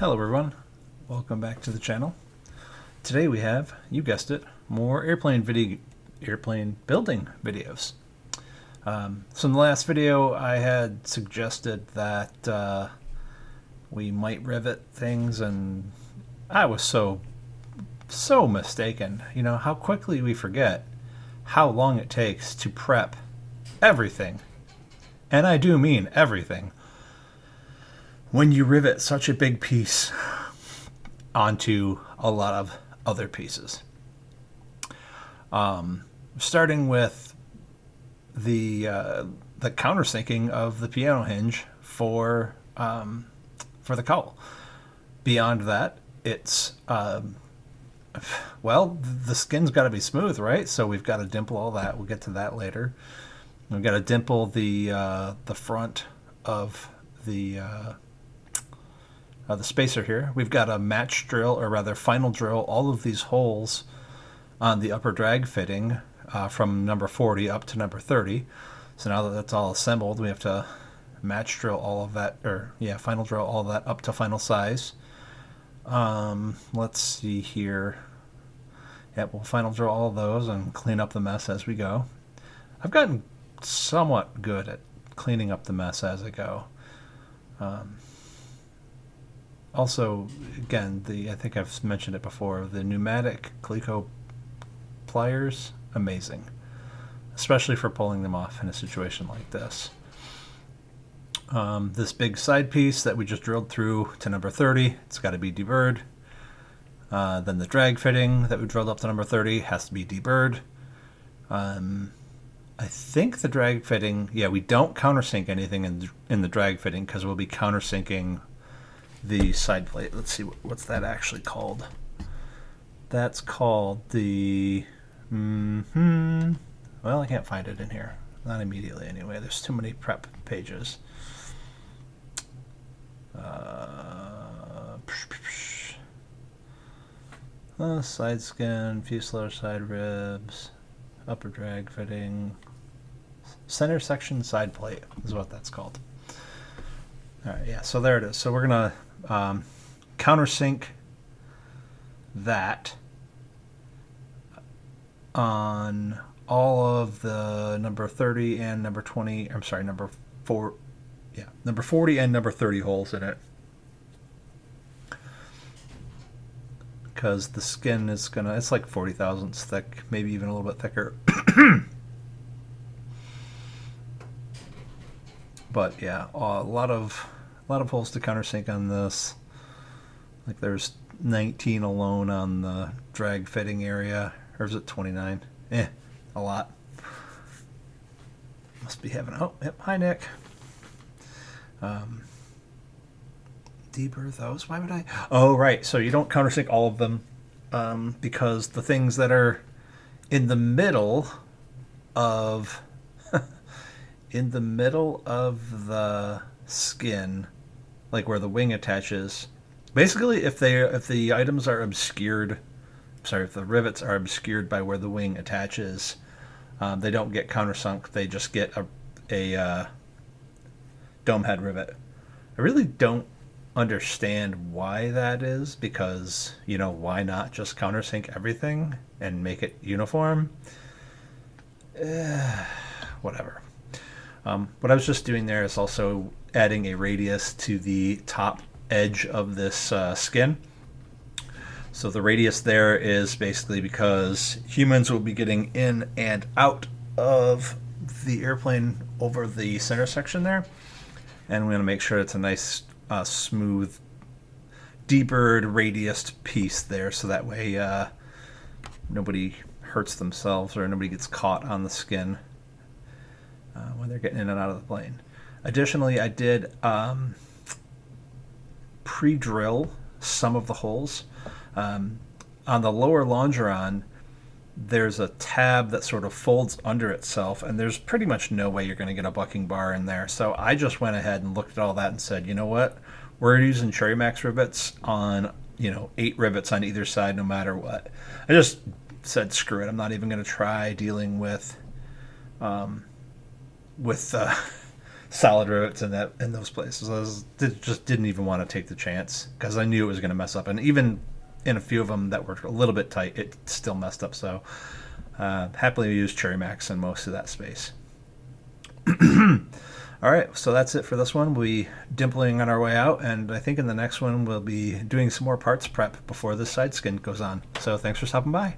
Hello everyone, welcome back to the channel. Today we have, you guessed it, more airplane building videos. So in the last video I had suggested that we might rivet things, and I was so mistaken. You know, how quickly we forget how long it takes to prep everything. And I do mean everything. When you rivet such a big piece onto a lot of other pieces. Starting with the countersinking of the piano hinge for the cowl. Beyond that, it's well, the skin's got to be smooth, right? So we've got to dimple all that. We'll get to that later. We've got to dimple the front of the spacer here. We've got a match drill, or rather final drill, all of these holes on the upper drag fitting from number 40 up to number 30. So now that that's all assembled, we have to match drill all of that, final drill all of that up to final size. Let's see here. Yep, we'll final drill all of those and clean up the mess as we go. I've gotten somewhat good at cleaning up the mess as I go. Also, again, I think I've mentioned it before, the pneumatic Cleco pliers, amazing. Especially for pulling them off in a situation like this. This big side piece that we just drilled through to number 30, it's got to be deburred. Then the drag fitting that we drilled up to number 30 has to be deburred. I think the drag fitting, we don't countersink anything in the drag fitting because we'll be countersinking the side plate. Let's see, what's that actually called? That's called the... Well, I can't find it in here. Not immediately anyway. There's too many prep pages. Side skin, fuselage side ribs, upper drag fitting, center section side plate is what that's called. Alright, yeah, so there it is. So we're going to countersink that on all of the number 30 and number 20, I'm sorry, number 40 and number 30 holes in it. Because the skin is it's like 40 thousandths thick, maybe even a little bit thicker. But yeah, a lot of holes to countersink on this. Like there's 19 alone on the drag fitting area, or is it 29? A lot. Must be having. Oh, yep. Hi, Nick. Deburr those. Why would I? Oh, right. So you don't countersink all of them because the things that are in the middle of the skin, like where the wing attaches. Basically, if the items are obscured, if the rivets are obscured by where the wing attaches, they don't get countersunk. They just get a dome head rivet. I really don't understand why that is, because, you know, why not just countersink everything and make it uniform? Whatever. What I was just doing there is also adding a radius to the top edge of this skin. So the radius there is basically because humans will be getting in and out of the airplane over the center section there. And we're going to make sure it's a nice, smooth, deburred, radiused piece there, so that way nobody hurts themselves or nobody gets caught on the skin when they're getting in and out of the plane. Additionally, I did pre-drill some of the holes. On the lower longeron, there's a tab that sort of folds under itself, and there's pretty much no way you're going to get a bucking bar in there. So I just went ahead and looked at all that and said, you know what? We're using Cherry Max rivets on, 8 rivets on either side no matter what. I just said, screw it. I'm not even going to try dealing with solid rivets in those places. Just didn't even want to take the chance because I knew it was going to mess up. And even in a few of them that were a little bit tight, it still messed up. So happily we used Cherry Max in most of that space. All right, so that's it for this one. We'll be dimpling on our way out, and I think in the next one we'll be doing some more parts prep before this side skin goes on. So thanks for stopping by.